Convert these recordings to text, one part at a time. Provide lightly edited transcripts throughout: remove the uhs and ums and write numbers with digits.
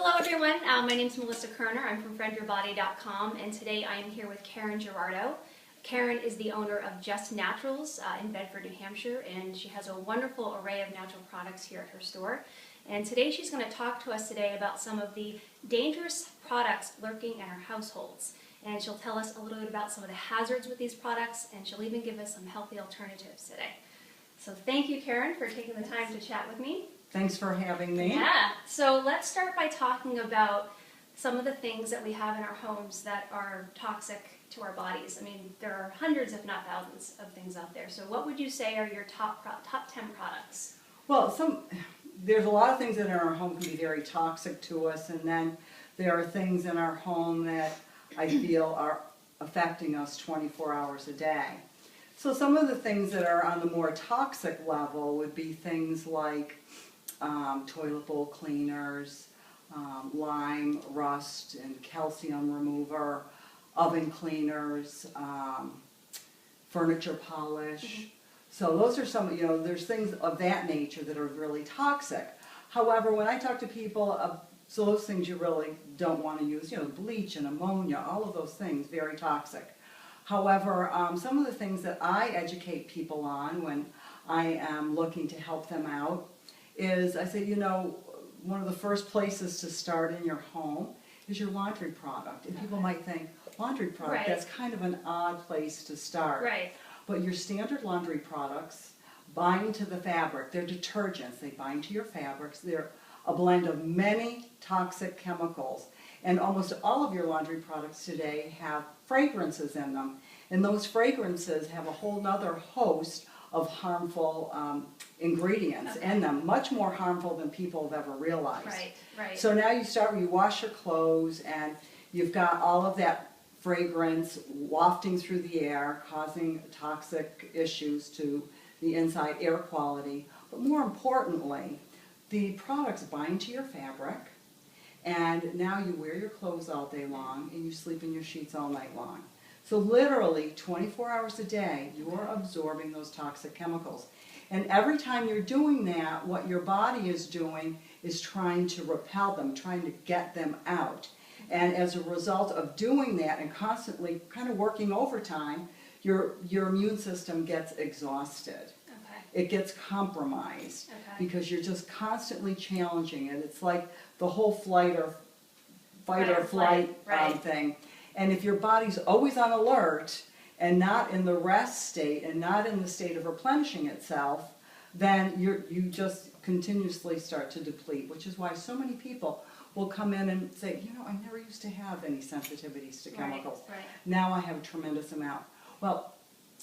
Hello everyone, my name is Melissa Kerner. I'm from friendyourbody.com, and today I am here with Karen Gerardo. Karen is the owner of Just Naturals in Bedford, New Hampshire, and she has a wonderful array of natural products here at her store. And today she's going to talk to us today about some of the dangerous products lurking in our households. And she'll tell us a little bit about some of the hazards with these products, and she'll even give us some healthy alternatives today. So thank you, Karen, for taking the time to chat with me. Thanks for having me. Yeah, so let's start by talking about some of the things that we have in our homes that are toxic to our bodies. I mean, there are hundreds, if not thousands, of things out there. So what would you say are your top 10 products? Well, there's a lot of things that in our home can be very toxic to us, and then there are things in our home that I feel are affecting us 24 hours a day. So some of the things that are on the more toxic level would be things like toilet bowl cleaners, lime, rust, and calcium remover, oven cleaners, furniture polish. Mm-hmm. So those are some, there's things of that nature that are really toxic. However, when I talk to people, so those things you really don't want to use, bleach and ammonia, all of those things, very toxic. However, some of the things that I educate people on when I am looking to help them out is I say, one of the first places to start in your home is your laundry product. And people might think, laundry product, right, that's kind of an odd place to start. Right. But your standard laundry products bind to the fabric. They're detergents. They bind to your fabrics. They're a blend of many toxic chemicals. And almost all of your laundry products today have fragrances in them. And those fragrances have a whole other host of harmful ingredients in them, much more harmful than people have ever realized. Right, right. So now you wash your clothes, and you've got all of that fragrance wafting through the air, causing toxic issues to the inside air quality. But more importantly, the products bind to your fabric, and now you wear your clothes all day long, and you sleep in your sheets all night long. So literally 24 hours a day, you are absorbing those toxic chemicals. And every time you're doing that, what your body is doing is trying to repel them, trying to get them out. And as a result of doing that and constantly kind of working overtime, your immune system gets exhausted. Okay. It gets compromised, okay, because you're just constantly challenging it. It's like the whole fight or flight right, thing. And if your body's always on alert and not in the rest state and not in the state of replenishing itself, then you just continuously start to deplete, which is why so many people will come in and say, I never used to have any sensitivities to chemicals. Right. Now I have a tremendous amount. Well,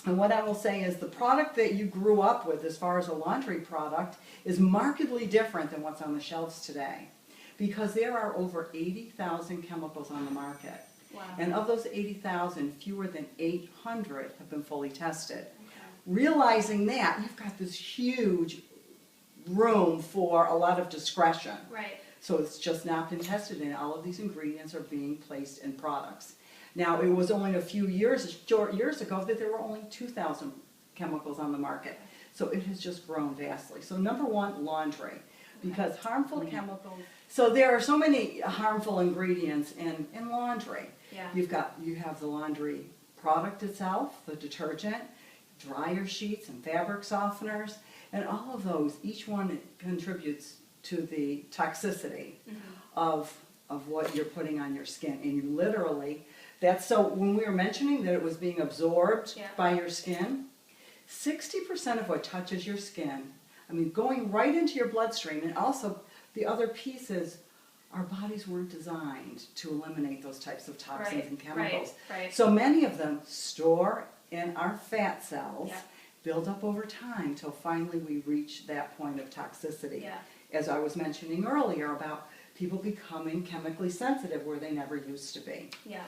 and what I will say is the product that you grew up with as far as a laundry product is markedly different than what's on the shelves today, because there are over 80,000 chemicals on the market. Wow. And of those 80,000, fewer than 800 have been fully tested. Okay. Realizing that, you've got this huge room for a lot of discretion. Right. So it's just not been tested, and all of these ingredients are being placed in products. Now, it was only a few years ago that there were only 2,000 chemicals on the market. So it has just grown vastly. So number one, laundry. Because harmful chemicals, so there are so many harmful ingredients in laundry. Yeah. You have the laundry product itself, the detergent, dryer sheets and fabric softeners, and all of those, each one contributes to the toxicity of what you're putting on your skin. And you literally, so when we were mentioning that it was being absorbed by your skin, 60% of what touches your skin, going right into your bloodstream, and also the other pieces, our bodies weren't designed to eliminate those types of toxins and chemicals. Right. So many of them store in our fat cells, build up over time till finally we reach that point of toxicity. Yeah. As I was mentioning earlier about people becoming chemically sensitive where they never used to be. Yeah.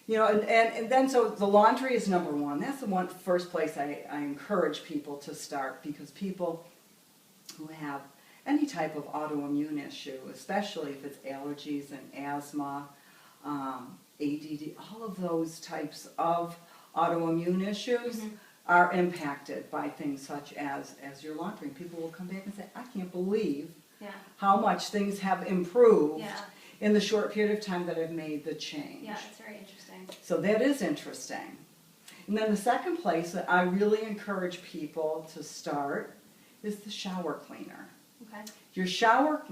And then so the laundry is number one. That's the first place I encourage people to start, because people who have any type of autoimmune issue, especially if it's allergies and asthma, ADD, all of those types of autoimmune issues are impacted by things such as your laundry. People will come back and say, I can't believe how much things have improved in the short period of time that I've made the change. Yeah, it's very interesting. So that is interesting. And then the second place that I really encourage people to start is the shower cleaner. Okay. Your shower,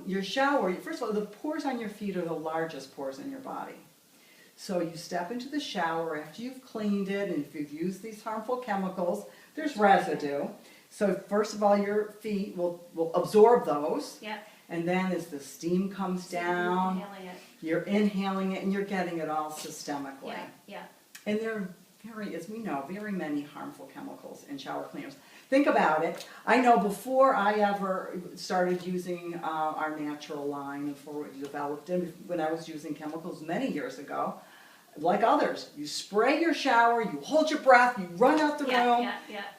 first of all, the pores on your feet are the largest pores in your body. So you step into the shower after you've cleaned it, and if you've used these harmful chemicals, there's residue. So first of all, your feet will absorb those. Yeah. And then as the steam comes down, Inhaling it. you're inhaling it and you're getting it all systemically. Yeah, yeah. And there are as we know, very many harmful chemicals in shower cleaners. Think about it. I know before I ever started using our natural line, before we developed it, when I was using chemicals many years ago, like others, you spray your shower, you hold your breath, you run out the room,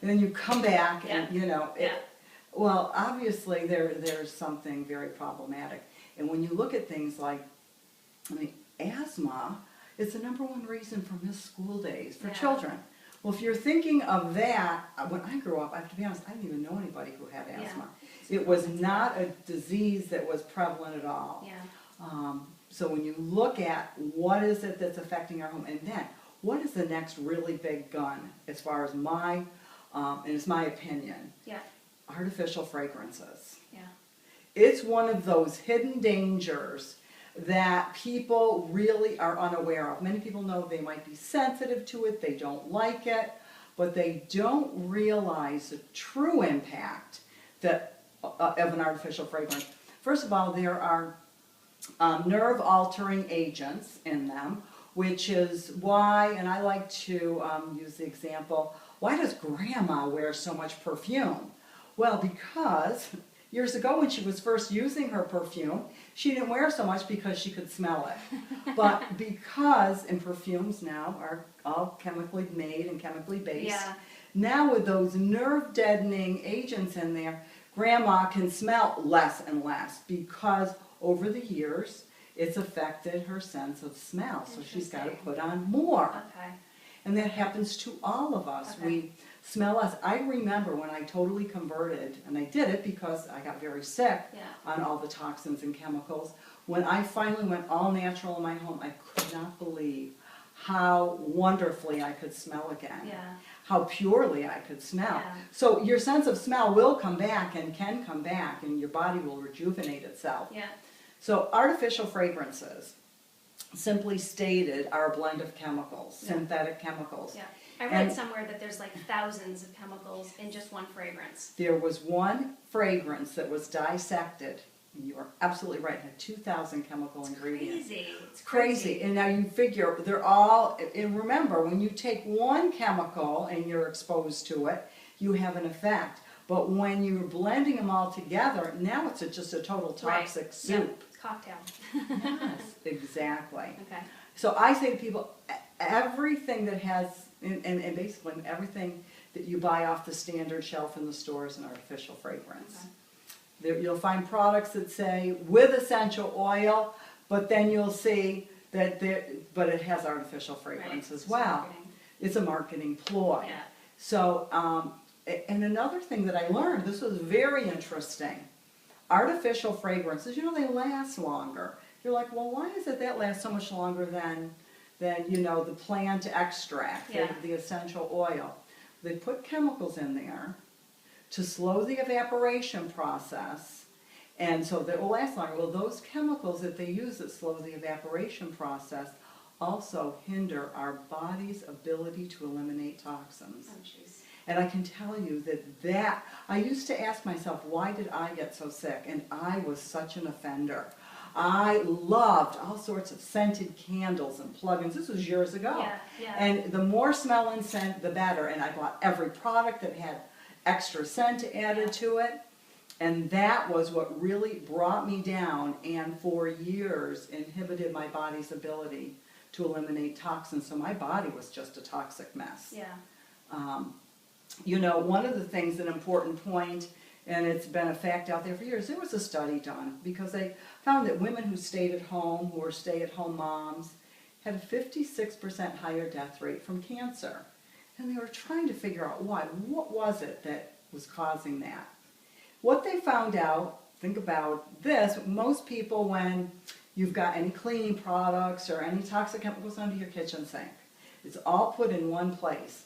and then you come back, and you know, well, obviously there's something very problematic. And when you look at things like, I mean, asthma, it's the #1 reason for missed school days for children. Well, if you're thinking of that, when I grew up, I have to be honest, I didn't even know anybody who had asthma. It was not a disease that was prevalent at all. So when you look at what is it that's affecting our home, and then what is the next really big gun as far as my, and it's my opinion, artificial fragrances. It's one of those hidden dangers that people really are unaware of. Many people know they might be sensitive to it, they don't like it, but they don't realize the true impact that, of an artificial fragrance. First of all, there are nerve-altering agents in them, which is why, and I like to use the example, why does Grandma wear so much perfume? Well, because years ago when she was first using her perfume, she didn't wear so much because she could smell it. But because, and perfumes now are all chemically made and chemically based, now with those nerve-deadening agents in there, Grandma can smell less and less because over the years it's affected her sense of smell. So she's got to put on more. And that happens to all of us. We smell less. I remember when I totally converted, and I did it because I got very sick on all the toxins and chemicals. When I finally went all natural in my home, I could not believe how wonderfully I could smell again. How purely I could smell. So your sense of smell will come back and can come back, and your body will rejuvenate itself. So artificial fragrances, simply stated, are a blend of chemicals, synthetic chemicals. I read somewhere that there's like thousands of chemicals in just one fragrance. There was one fragrance that was dissected, and you are absolutely right, it had 2,000 chemical ingredients. Crazy. It's crazy. And now you figure they're all, and remember, when you take one chemical and you're exposed to it, you have an effect. But when you're blending them all together, now it's just a total toxic soup. It's cocktail. Yes, exactly. Okay. So I say to people, everything that has, and basically everything that you buy off the standard shelf in the store is an artificial fragrance. There, you'll find products that say with essential oil, but then you'll see that but it has artificial fragrance as well. Marketing. It's a marketing ploy. So, and another thing that I learned, this was very interesting. Artificial fragrances, you know, they last longer. You're like, well, why is it that lasts so much longer than you know, the plant extract, the essential oil? They put chemicals in there to slow the evaporation process, and so that will last longer. Well, those chemicals that they use that slow the evaporation process also hinder our body's ability to eliminate toxins. Oh, jeez. And I can tell you that I used to ask myself, why did I get so sick? And I was such an offender. I loved all sorts of scented candles and plugins. This was years ago. And the more smell and scent, the better. And I bought every product that had extra scent added to it. And that was what really brought me down and for years inhibited my body's ability to eliminate toxins. So my body was just a toxic mess. You know, one of the things, an important point, and it's been a fact out there for years, there was a study done because they found that women who stayed at home, who were stay-at-home moms, had a 56% higher death rate from cancer. And they were trying to figure out why. What was it that was causing that? What they found out, think about this, most people when you've got any cleaning products or any toxic chemicals under your kitchen sink. It's all put in one place.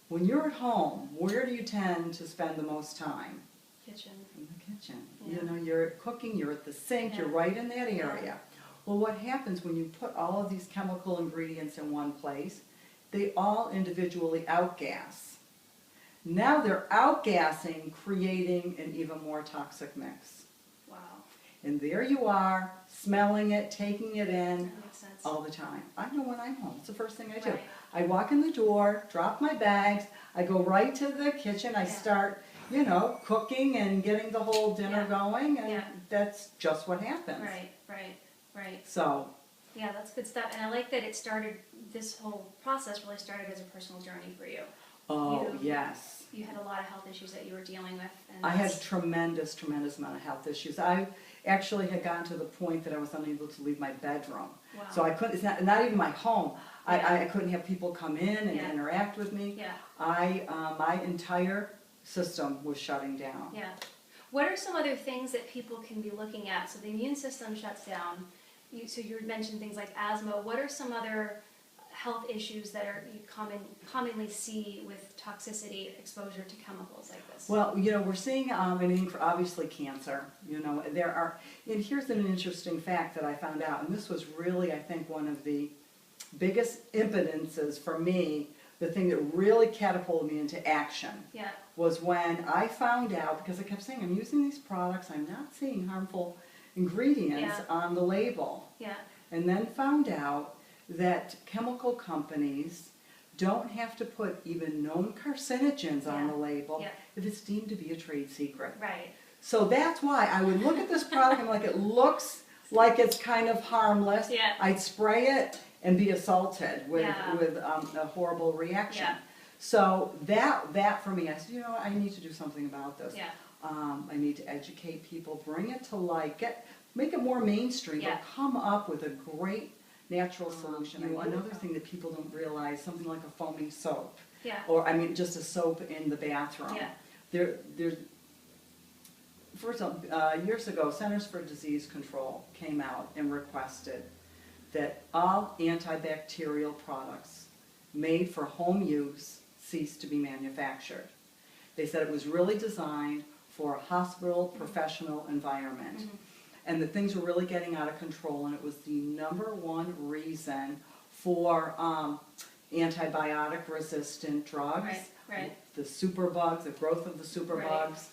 When you're at home, where do you tend to spend the most time? Kitchen. In the kitchen. Yeah. You know, you're cooking, you're at the sink, Yeah. you're right in that area. Yeah. Well, what happens when you put all of these chemical ingredients in one place? They all individually outgas. Now they're outgassing, creating an even more toxic mix. Wow. And there you are, smelling it, taking it in That makes sense. all the time. I know when I'm home, it's the first thing I do. Right. I walk in the door, drop my bags, I go right to the kitchen, I Yeah. start, you know, cooking and getting the whole dinner Yeah. going, and Yeah. that's just what happens. Right. So, Yeah, that's good stuff. And I like that it started, this whole process really started as a personal journey for you. oh, You- yes. You had a lot of health issues that you were dealing with. And I had a that's- tremendous amount of health issues. I actually had gotten to the point that I was unable to leave my bedroom. Wow. So I couldn't, it's not even my home. Yeah. I couldn't have people come in and Yeah. interact with me. Yeah, My entire system was shutting down. yeah. What are some other things that people can be looking at? So the immune system shuts down. So you mentioned things like asthma. What are some other health issues that are you commonly see with toxicity exposure to chemicals like this? Well, you know, we're seeing obviously cancer. You know, there are, and here's an interesting fact that I found out, and this was really, I think, one of the biggest impedences for me, the thing that really catapulted me into action, Yeah, was when I found out, because I kept saying, I'm using these products, I'm not seeing harmful ingredients Yeah. on the label, yeah, and then found out that chemical companies don't have to put even known carcinogens on Yeah. the label Yeah. if it's deemed to be a trade secret. right. So that's why I would look at this product and I'm like, it looks like it's kind of harmless. Yeah. I'd spray it and be assaulted with, Yeah. a horrible reaction. Yeah. So that for me, I said, you know what, I need to do something about this. Yeah, I need to educate people, bring it to light, make it more mainstream, Yeah. but come up with a great natural solution. Another thing that people don't realize, something like a foaming soap, yeah, or I mean just a soap in the bathroom. Yeah. There's first of all, years ago, Centers for Disease Control came out and requested that all antibacterial products made for home use cease to be manufactured. They said it was really designed for a hospital professional environment. Mhm. And that things were really getting out of control, and it was the #1 reason for antibiotic resistant drugs. Right. The superbugs, the growth of the superbugs.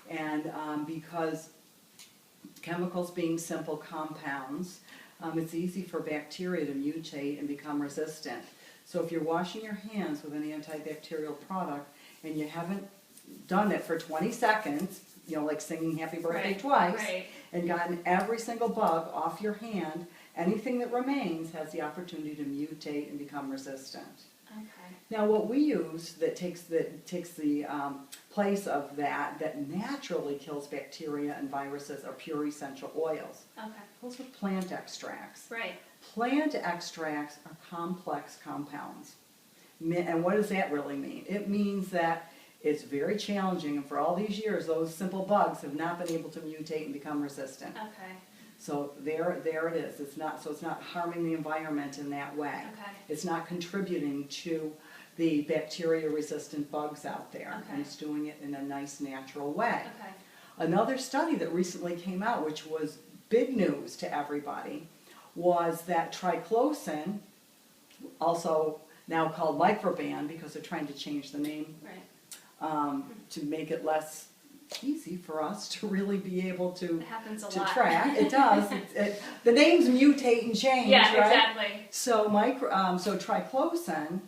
And because chemicals being simple compounds, it's easy for bacteria to mutate and become resistant. So if you're washing your hands with an antibacterial product and you haven't done it for 20 seconds, you know, like singing happy birthday Right, twice, right. and gotten every single bug off your hand, anything that remains has the opportunity to mutate and become resistant. Okay. Now, what we use that takes the place of that naturally kills bacteria and viruses are pure essential oils. Okay. Those are plant extracts. Right. Plant extracts are complex compounds. And what does that really mean? It means that it's very challenging, and for all these years, those simple bugs have not been able to mutate and become resistant. Okay. So there it is. It's not harming the environment in that way. Okay. It's not contributing to the bacteria-resistant bugs out there. Okay. And it's doing it in a nice, natural way. Okay. Another study that recently came out, which was big news to everybody, was that triclosan, also now called Microban because they're trying to change the name Right. to make it less easy for us to really be able to It happens a lot. track. It does. The names mutate and change, Yeah, right? exactly. So triclosan,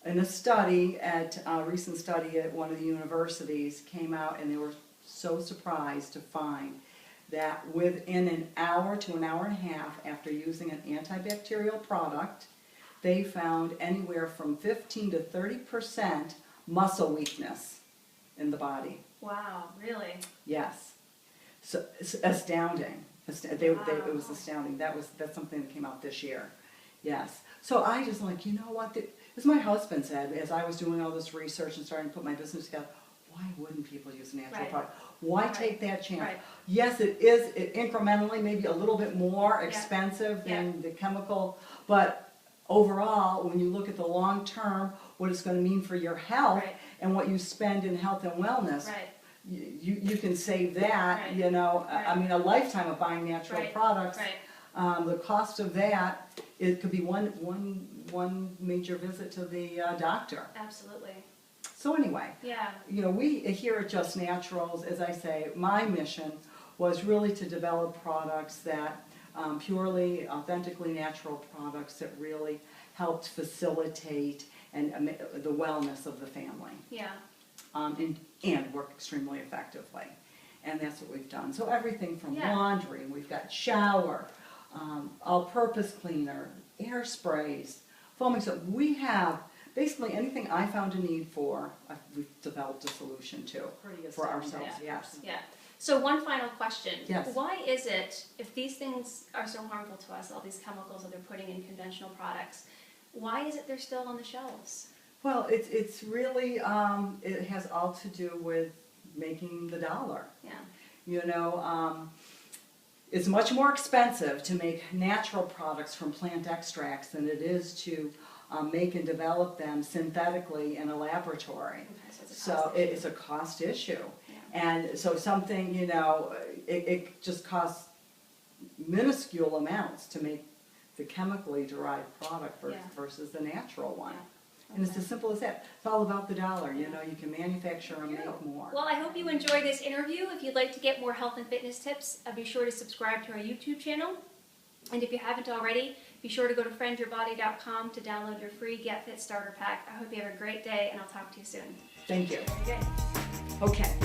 in a study a recent study at one of the universities, came out and they were so surprised to find that within an hour to an hour and a half after using an antibacterial product, they found anywhere from 15 to 30% muscle weakness in the body. Wow, really? Yes. So it's astounding. It was Wow. astounding. That's something that came out this year. Yes. So I just like, you know what? As my husband said, as I was doing all this research and starting to put my business together, why wouldn't people use a natural Right. product? Why Right. take that chance? Right. Yes, it is incrementally maybe a little bit more Yeah. expensive Yeah. than the chemical, but overall, when you look at the long term, what it's going to mean for your health Right. and what you spend in health and wellness, Right. you can save that, Right. you know, Right. I mean, a lifetime of buying natural Right. products. Right. The cost of that, it could be one major visit to the doctor. Absolutely. So anyway, Yeah. you know, we here at Just Naturals, as I say, my mission was really to develop products that purely, authentically natural products that really helped facilitate the wellness of the family, Yeah. and work extremely effectively. And that's what we've done. So everything from Yeah. laundry, we've got shower, all-purpose cleaner, air sprays, foaming soap. We have basically anything I found a need for, we've developed a solution to for ourselves, yes. Yeah. So one final question. Yes. Why is it, if these things are so harmful to us, all these chemicals that they're putting in conventional products, why is it they're still on the shelves? Well, it's really, it has all to do with making the dollar. Yeah. You know, it's much more expensive to make natural products from plant extracts than it is to make and develop them synthetically in a laboratory. Okay, so it's a So cost issue. it's a cost issue. Yeah. And so something, you know, it just costs minuscule amounts to make the chemically derived product Yeah. versus the natural one. Yeah. And it's Okay. as simple as that. It's all about the dollar, you Yeah. know, you can manufacture and make more. Well, I hope you enjoyed this interview. If you'd like to get more health and fitness tips, be sure to subscribe to our YouTube channel. And if you haven't already, be sure to go to friendyourbody.com to download your free Get Fit Starter Pack. I hope you have a great day, and I'll talk to you soon. Thank you. Very good. Okay.